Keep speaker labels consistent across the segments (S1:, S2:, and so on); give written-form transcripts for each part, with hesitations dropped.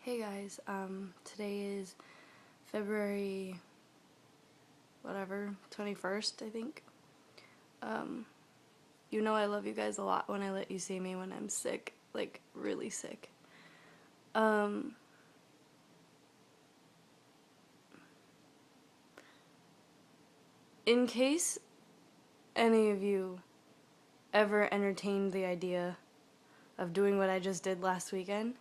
S1: Hey guys, today is February, whatever, 21st, I think. You know I love you guys a lot when I let you see me when I'm sick, like, really sick. In case any of you ever entertained the idea of doing what I just did last weekend,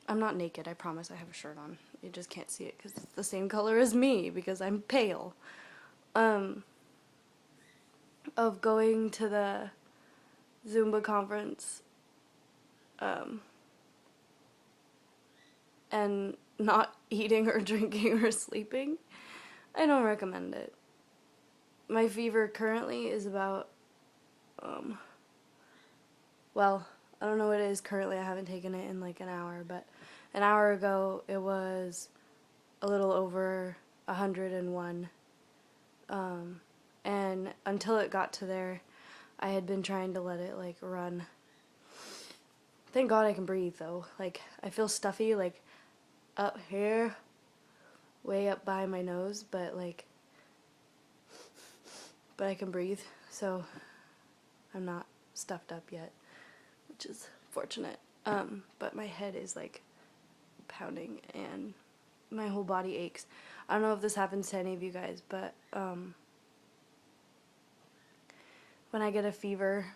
S1: I'm not naked, I promise I have a shirt on. You just can't see it because it's the same color as me because I'm pale. Of going to the Zumba conference, and not eating or drinking or sleeping, I don't recommend it. My fever currently is about, well, I don't know what it is currently. I haven't taken it in like an hour, but an hour ago it was a little over 101. And until it got to there, I had been trying to let it like run. Thank God I can breathe though. Like, I feel stuffy like up here, way up by my nose, but I can breathe, so I'm not stuffed up yet, which is fortunate. But my head is like pounding and my whole body aches. I don't know if this happens to any of you guys, but when I get a fever,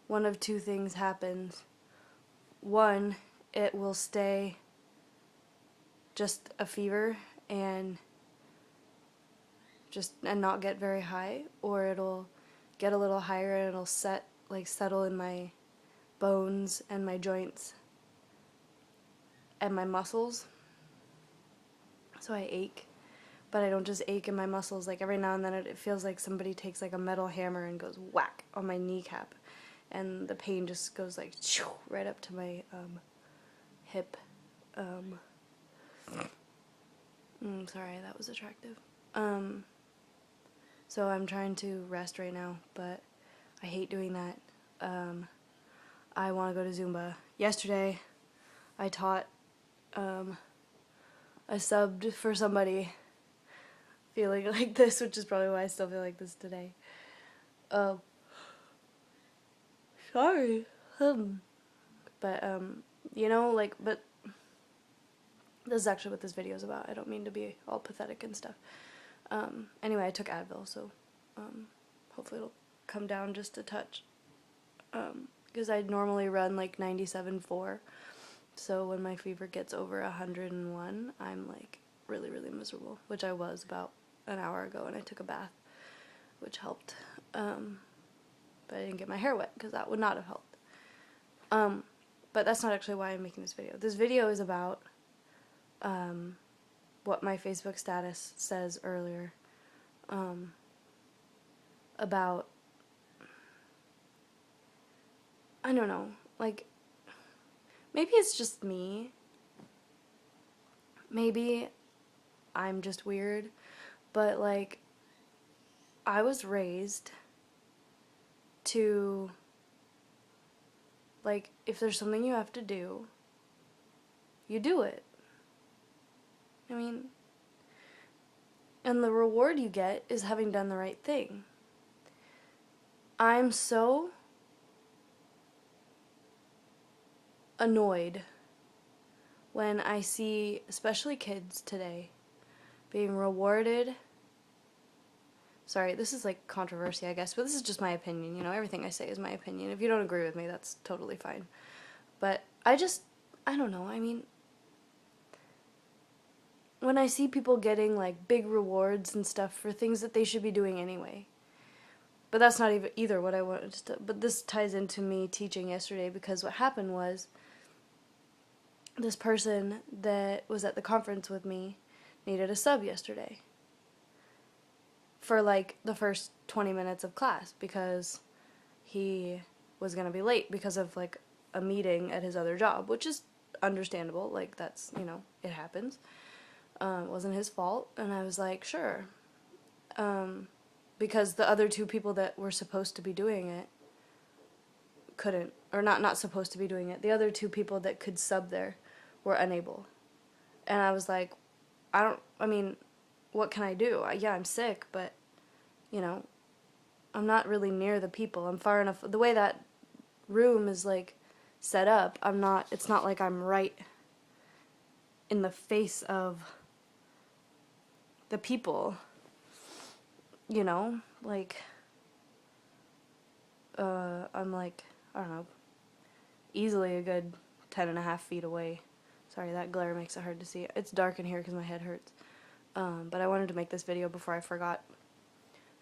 S1: one of two things happens. One, it will stay just a fever and not get very high, or it'll get a little higher and it'll settle in my bones and my joints and my muscles, so I ache. But I don't just ache in my muscles. Like, every now and then it feels like somebody takes like a metal hammer and goes whack on my kneecap, and the pain just goes like right up to my hip. Sorry, that was attractive. So I'm trying to rest right now, but I hate doing that. I want to go to Zumba. Yesterday, I taught, I subbed for somebody feeling like this, which is probably why I still feel like this today. Sorry. But, you know, like, but this is actually what this video is about. I don't mean to be all pathetic and stuff. Anyway, I took Advil, so, hopefully it'll come down just a touch. Because I normally run like 97.4, so when my fever gets over 101, I'm like really, really miserable, which I was about an hour ago, and I took a bath, which helped. But I didn't get my hair wet, because that would not have helped. But that's not actually why I'm making this video. This video is about what my Facebook status says earlier, about, I don't know, like, maybe it's just me. Maybe I'm just weird, but like, I was raised to, like, if there's something you have to do, you do it. I mean, and the reward you get is having done the right thing. I'm so annoyed when I see, especially kids today, being rewarded. Sorry, this is like controversy, I guess, but this is just my opinion. You know, everything I say is my opinion. If you don't agree with me, that's totally fine. But I don't know. I mean, when I see people getting like big rewards and stuff for things that they should be doing anyway. But that's not even either what I wanted to, but this ties into me teaching yesterday, because what happened was, this person that was at the conference with me needed a sub yesterday for like the first 20 minutes of class, because he was going to be late because of like a meeting at his other job, which is understandable. Like, that's, you know, it happens. It wasn't his fault. And I was like, sure. Because the other two people that were supposed to be doing it couldn't, or not supposed to be doing it. The other 2 people that could sub there were unable. And I was like, I mean, what can I do? Yeah, I'm sick, but, you know, I'm not really near the people. I'm far enough. The way that room is, like, set up, it's not like I'm right in the face of the people, you know? Like, I'm like, I don't know, easily a good 10.5 feet away. Sorry, that glare makes it hard to see. It's dark in here because my head hurts. But I wanted to make this video before I forgot.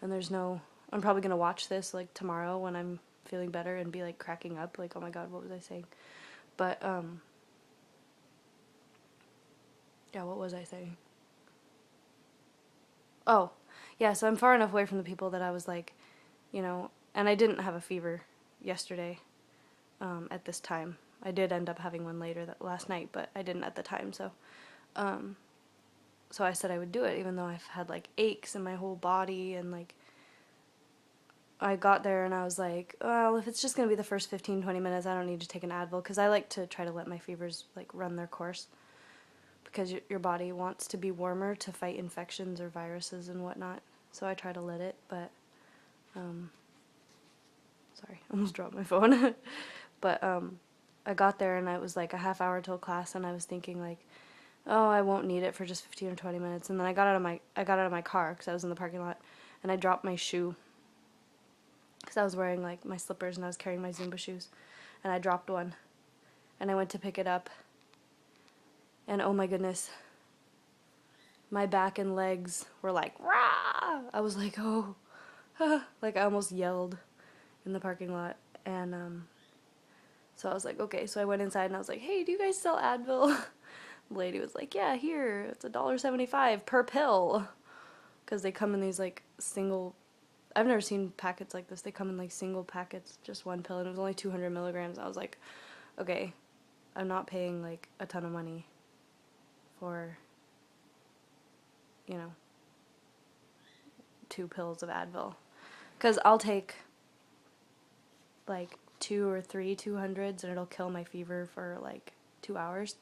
S1: And I'm probably going to watch this, like, tomorrow when I'm feeling better and be, like, cracking up. Like, oh my god, what was I saying? But, yeah, what was I saying? Oh, yeah, so I'm far enough away from the people that I was, like, you know, and I didn't have a fever yesterday, at this time. I did end up having one later last night, but I didn't at the time, so I said I would do it, even though I've had, like, aches in my whole body, and, like, I got there and I was like, well, if it's just going to be the first 15-20 minutes, I don't need to take an Advil, because I like to try to let my fevers, like, run their course, because your body wants to be warmer to fight infections or viruses and whatnot, so I try to let it, but, sorry, I almost dropped my phone, but, I got there and it was like a half hour till class, and I was thinking, like, oh, I won't need it for just 15 or 20 minutes, and then I got out of my car, because I was in the parking lot, and I dropped my shoe, because I was wearing, like, my slippers, and I was carrying my Zumba shoes, and I dropped one, and I went to pick it up, and oh my goodness, my back and legs were like, rah! I was like, oh, like, I almost yelled in the parking lot, and, so I was like, okay, so I went inside, and I was like, hey, do you guys sell Advil? The lady was like, yeah, here, it's $1.75 per pill, because they come in these, like, single, I've never seen packets like this, they come in, like, single packets, just one pill, and it was only 200 milligrams. I was like, okay, I'm not paying, like, a ton of money for, you know, 2 pills of Advil, because I'll take, like, 2 or 3 200s, and it'll kill my fever for, like, 2 hours.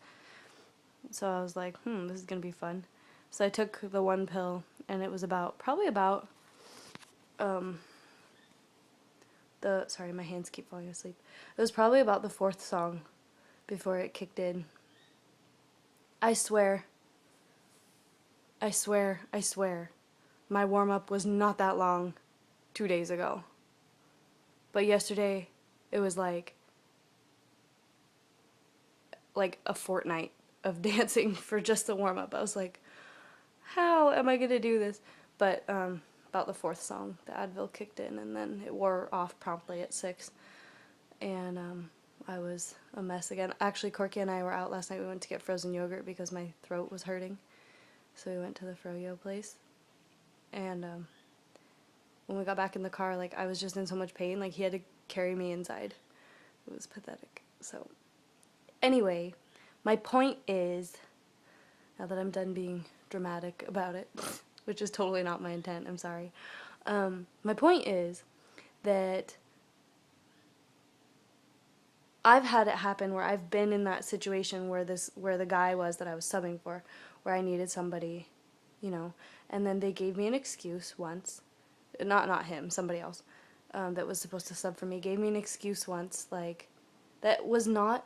S1: So I was like, this is gonna be fun. So I took the 1 pill, and it was probably about, sorry, my hands keep falling asleep. It was probably about the 4th song before it kicked in. I swear, my warm-up was not that long 2 days ago. But yesterday, it was like a fortnight of dancing for just the warm-up. I was like, how am I gonna do this? But about the 4th song, the Advil kicked in, and then it wore off promptly at 6, and I was a mess again. Actually, Corky and I were out last night. We went to get frozen yogurt because my throat was hurting, so we went to the Froyo place, and when we got back in the car, like, I was just in so much pain, like, he had to carry me inside. It was pathetic. So anyway, my point is, now that I'm done being dramatic about it, which is totally not my intent, I'm sorry. My point is that I've had it happen where I've been in that situation where the guy was that I was subbing for, where I needed somebody, you know, and then they gave me an excuse once, not him, somebody else, that was supposed to sub for me, gave me an excuse once, like, that was not,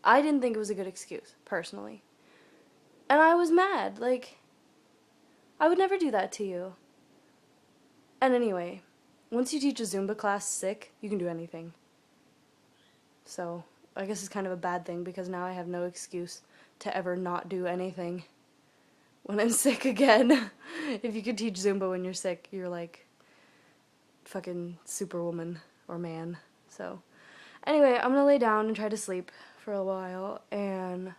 S1: I didn't think it was a good excuse, personally. And I was mad, like, I would never do that to you. And anyway, once you teach a Zumba class sick, you can do anything. So, I guess it's kind of a bad thing, because now I have no excuse to ever not do anything when I'm sick again. If you could teach Zumba when you're sick, you're like fucking superwoman or man. So, anyway, I'm gonna lay down and try to sleep for a while, and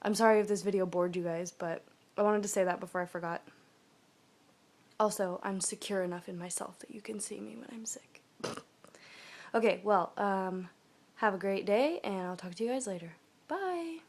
S1: I'm sorry if this video bored you guys, but I wanted to say that before I forgot. Also, I'm secure enough in myself that you can see me when I'm sick. Okay, well, have a great day, and I'll talk to you guys later. Bye!